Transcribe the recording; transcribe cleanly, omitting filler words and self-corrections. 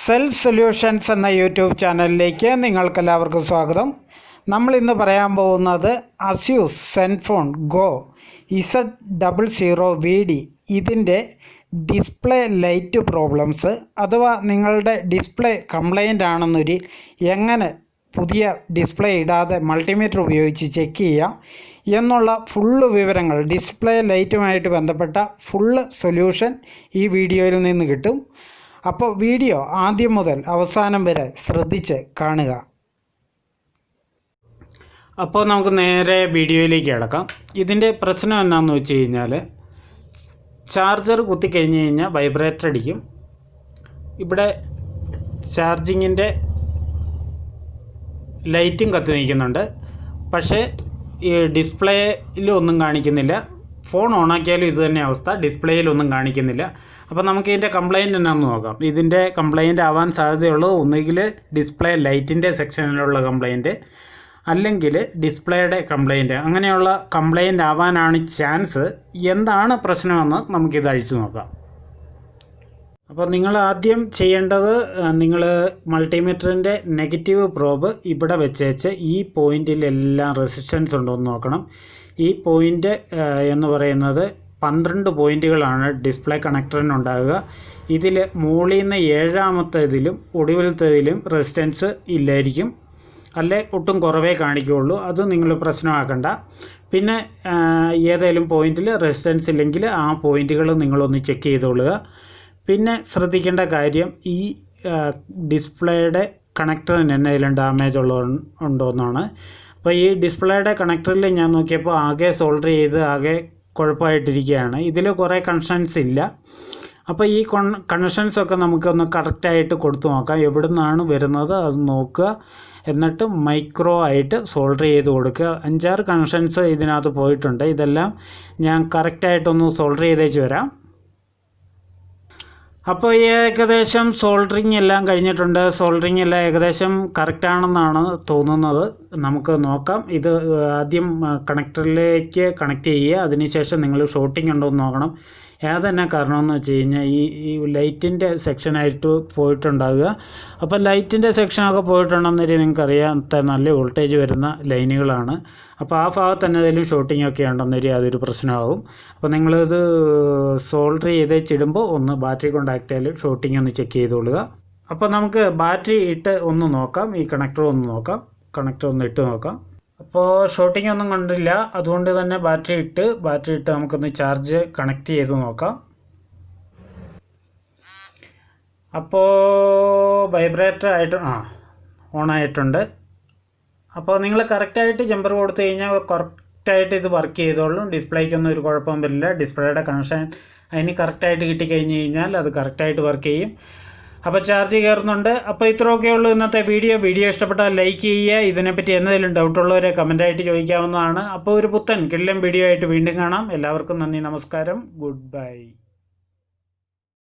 Self solutions എന്ന YouTube ചാനലിലേക്ക് നിങ്ങൾക്കെല്ലാവർക്കും സ്വാഗതം. നമ്മൾ ഇന്ന് പറയാൻ പോകുന്നത് അസ്യൂസ് സെൻഫോൺ ഗോ Z00VD ഇതിൻ്റെ ഡിസ്പ്ലേ ലൈറ്റ് പ്രോബ്ലംസ് അഥവാ നിങ്ങളുടെ ഡിസ്പ്ലേ കംപ്ലൈൻ്റ് ആണെന്നൊരു എങ്ങനെ പുതിയ ഡിസ്പ്ലേ ഇടാതെ മൾട്ടിമീറ്റർ ഉപയോഗിച്ച് ചെക്ക് ചെയ്യാം എന്നുള്ള ഫുള്ള് വിവരങ്ങൾ, ഡിസ്പ്ലേ ലൈറ്റുമായിട്ട് ബന്ധപ്പെട്ട ഫുള്ള് സൊല്യൂഷൻ ഈ വീഡിയോയിൽ നിന്ന് കിട്ടും. അപ്പോൾ വീഡിയോ ആദ്യം മുതൽ അവസാനം വരെ ശ്രദ്ധിച്ച് കാണുക. അപ്പോൾ നമുക്ക് നേരെ വീഡിയോയിലേക്ക് കിടക്കാം. ഇതിൻ്റെ പ്രശ്നം എന്നാന്ന് വെച്ച് കഴിഞ്ഞാൽ, ചാർജർ കുത്തിക്കഴിഞ്ഞ് കഴിഞ്ഞാൽ വൈബ്രേറ്റർ അടിക്കും. ഇവിടെ ചാർജിങ്ങിൻ്റെ ലൈറ്റും കത്തി നിൽക്കുന്നുണ്ട്, പക്ഷേ ഈ ഡിസ്പ്ലേയിലൊന്നും കാണിക്കുന്നില്ല. ഫോൺ ഓണാക്കിയാലും ഇത് തന്നെ അവസ്ഥ, ഡിസ്പ്ലേയിലൊന്നും കാണിക്കുന്നില്ല. അപ്പോൾ നമുക്ക് ഇതിൻ്റെ കംപ്ലയിൻറ്റ് എന്നാന്ന് നോക്കാം. ഇതിൻ്റെ കംപ്ലയിൻ്റ് ആവാൻ സാധ്യതയുള്ളത് ഒന്നുകിൽ ഡിസ്പ്ലേ ലൈറ്റിൻ്റെ സെക്ഷനിലുള്ള കംപ്ലയിൻറ്റ്, അല്ലെങ്കിൽ ഡിസ്പ്ലേയുടെ കംപ്ലയിൻറ്റ്. അങ്ങനെയുള്ള കംപ്ലയിൻ്റ് ആവാനാണ് ചാൻസ്. എന്താണ് പ്രശ്നമെന്ന് നമുക്കിത് അഴിച്ചു നോക്കാം. അപ്പോൾ നിങ്ങൾ ആദ്യം ചെയ്യേണ്ടത്, നിങ്ങൾ മൾട്ടിമീറ്ററിൻ്റെ നെഗറ്റീവ് പ്രോബ് ഇവിടെ വെച്ചേച്ച് ഈ പോയിൻറ്റിലെല്ലാം റെസിസ്റ്റൻസ് ഉണ്ടോ എന്ന് നോക്കണം. ഈ പോയിൻ്റ് എന്ന് പറയുന്നത് 12 പോയിൻറ്റുകളാണ് ഡിസ്പ്ലേ കണക്ടറിനുണ്ടാകുക. ഇതിൽ മുകളിൽ നിന്ന് 7ാമത്തേതിലും ഒടുവിലത്തേതിലും റെസിസ്റ്റൻസ് ഇല്ലായിരിക്കും, അല്ലെ ഒട്ടും കുറവേ കാണിക്കുകയുള്ളൂ. അത് നിങ്ങൾ പ്രശ്നമാക്കണ്ട. പിന്നെ ഏതെങ്കിലും പോയിൻറ്റിൽ റെസിസ്റ്റൻസ് ഇല്ലെങ്കിൽ ആ പോയിൻറ്റുകൾ നിങ്ങളൊന്ന് ചെക്ക് ചെയ്തോളുക. പിന്നെ ശ്രദ്ധിക്കേണ്ട കാര്യം, ഈ ഡിസ്പ്ലേയുടെ കണക്ടറിന് എന്തെങ്കിലും ഡാമേജ് ഉണ്ടോ എന്നാണ്. അപ്പോൾ ഈ ഡിസ്പ്ലേയുടെ കണക്ടറിൽ ഞാൻ നോക്കിയപ്പോൾ ആകെ സോൾഡർ ചെയ്ത് ആകെ കുഴപ്പമായിട്ടിരിക്കുകയാണ്. ഇതിൽ കുറേ കണക്ഷൻസ് ഇല്ല. അപ്പോൾ ഈ കണക്ഷൻസൊക്കെ നമുക്കൊന്ന് കറക്റ്റായിട്ട് കൊടുത്തു നോക്കാം. എവിടെ നിന്നാണ് വരുന്നത് അത് നോക്കുക, എന്നിട്ട് മൈക്രോ ആയിട്ട് സോൾഡർ ചെയ്ത് കൊടുക്കുക. 5-6 കണക്ഷൻസ് ഇതിനകത്ത് പോയിട്ടുണ്ട്. ഇതെല്ലാം ഞാൻ കറക്റ്റായിട്ടൊന്ന് സോൾഡർ ചെയ്തേച്ച് വരാം. അപ്പോൾ ഏകദേശം സോൾഡറിങ് എല്ലാം കഴിഞ്ഞിട്ടുണ്ട്. സോൾഡറിങ് എല്ലാം ഏകദേശം കറക്റ്റാണെന്നാണ് തോന്നുന്നത്. നമുക്ക് നോക്കാം. ഇത് ആദ്യം കണക്ടറിലേക്ക് കണക്ട് ചെയ്യുക. അതിനുശേഷം നിങ്ങൾ ഷോർട്ടിങ് ഉണ്ടോ എന്ന് നോക്കണം. ഏതെന്നെ കാരണമെന്ന് വെച്ച് കഴിഞ്ഞാൽ ഈ ലൈറ്റിൻ്റെ സെക്ഷനായിട്ട് പോയിട്ടുണ്ടാകുക. അപ്പോൾ ലൈറ്റിൻ്റെ സെക്ഷനൊക്കെ പോയിട്ടുണ്ടെന്നൊരു നിങ്ങൾക്കറിയാത്ത നല്ല വോൾട്ടേജ് വരുന്ന ലൈനുകളാണ്. അപ്പോൾ ആ ഭാഗത്ത് തന്നെ ഏതെങ്കിലും ഷോർട്ടിംഗ് ഒക്കെ ഉണ്ടെന്നൊരു അതൊരു പ്രശ്നമാകും. അപ്പോൾ നിങ്ങളിത് സോൾഡർ ചെയ്തേച്ചിടുമ്പോൾ ഒന്ന് ബാറ്ററി കോണ്ടാക്റ്റിൽ ഷോർട്ടിംഗ് ഒന്ന് ചെക്ക് ചെയ്തോളുക. അപ്പോൾ നമുക്ക് ബാറ്ററി ഇട്ട് ഒന്ന് നോക്കാം. ഈ കണക്ടർ ഒന്ന് നോക്കാം. കണക്ടർ ഒന്ന് ഇട്ട് നോക്കാം. അപ്പോൾ ഷോർട്ടിംഗ് ഒന്നും കണ്ടില്ല, അതുകൊണ്ട് തന്നെ ബാറ്ററി ഇട്ട് നമുക്കൊന്ന് ചാർജ് കണക്ട് ചെയ്ത് നോക്കാം. അപ്പോൾ വൈബ്രേറ്റർ ആയിട്ട് ഓണായിട്ടുണ്ട്. അപ്പോൾ നിങ്ങൾ കറക്റ്റായിട്ട് ജമ്പർ കൊടുത്തു കഴിഞ്ഞാൽ കറക്റ്റായിട്ട് ഇത് വർക്ക് ചെയ്തോളും. ഡിസ്പ്ലേക്കൊന്നും ഒരു കുഴപ്പം വരില്ല. ഡിസ്പ്ലേയുടെ കണക്ഷൻ അതിന് കറക്റ്റായിട്ട് കിട്ടിക്കഴിഞ്ഞ് കഴിഞ്ഞാൽ അത് കറക്റ്റായിട്ട് വർക്ക് ചെയ്യും. അപ്പോൾ ചാർജ് കയറുന്നുണ്ട്. അപ്പോൾ ഇത്രയൊക്കെ ഉള്ളൂ ഇന്നത്തെ വീഡിയോ ഇഷ്ടപ്പെട്ടാൽ ലൈക്ക് ചെയ്യുക. ഇതിനെപ്പറ്റി എന്തെങ്കിലും ഡൗട്ടുള്ളവരെ കമൻറ്റായിട്ട് ചോദിക്കാവുന്നതാണ്. അപ്പോൾ ഒരു പുത്തൻ കിടിലൻ വീഡിയോ ആയിട്ട് വീണ്ടും കാണാം. എല്ലാവർക്കും നന്ദി, നമസ്കാരം, ഗുഡ് ബൈ.